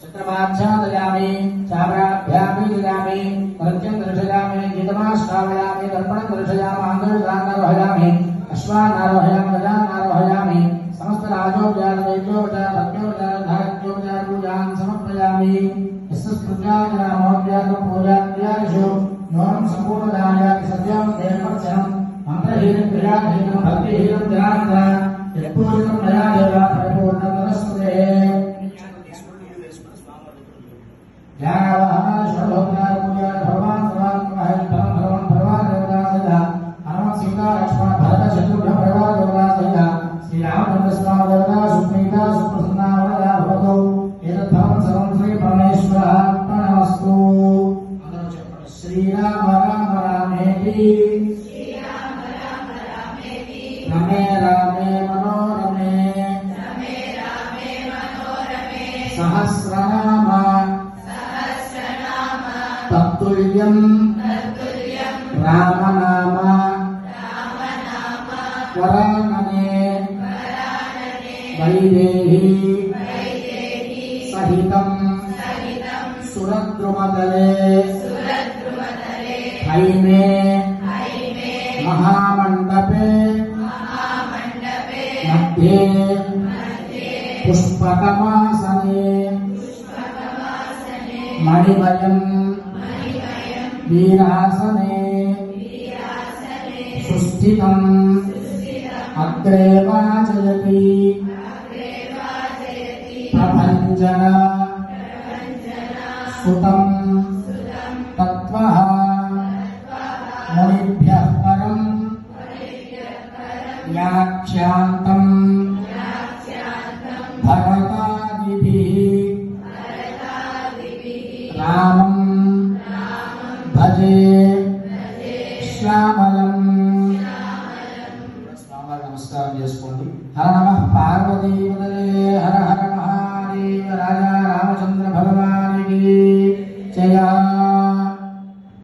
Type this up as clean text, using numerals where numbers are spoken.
चक्रमाच्छादयामि चामराभ्यामि ददामि नृत्यं दर्शयामि गीतमाश्रावयामि दर्पणं दर्शयामि आङ्गलगानारोहयामि अश्वानारोहयामि गजानारोहयामि समस्त राजोपचारदैत्योपचार भक्त्योपचार धारत्योपचार पूजान् समर्पयामि यस्सृत्याजनामोद्यानं पूजाद्यादिषु योनं सम्पूर्णदायाति सद्यं देववचनं मन्त्रहीनं क्रियाहीनं भक्तिहीनं जनार्दन यत्पूजितं मया देव परिपूर्णं तदस्तुते ज्ञानवाहन सर्वोपचार पूजा भगवान भगवान भगवान देवता सहित हनुमत सीता लक्ष्मण भरत शत्रुघ्न परिवार देवता सहित श्री रामचंद्र स्वामी देवता सुप्रीता सुप्रसन्ना वरदा भवतु एतत् भवन् सर्वं श्री परमेश्वरार्पणमस्तु। అందరూ చెప్పండి శ్రీరామ రామ రామేతి రమే రామే మనోరమే సహస్రనామ तत्तुल्यं रामनाम वरानने वैदेही सहितं सुरद्रुमतले हैमे महामण्डपे मध्ये पुष्पकमासने मणिमयं वीरासने सुस्थितम् अग्रे वाचयति प्रभञ्जन सुतं तत्त्वः मुनिभ्यः परं व्याख्यान्तं भरतादिभिः रामं भजे శ్యామలం నమస్కారం చేసుకోండి. హర నమః పార్వతీపతయే హర హర మహాదేవ రాజా రామచంద్ర భగవానికి జయ.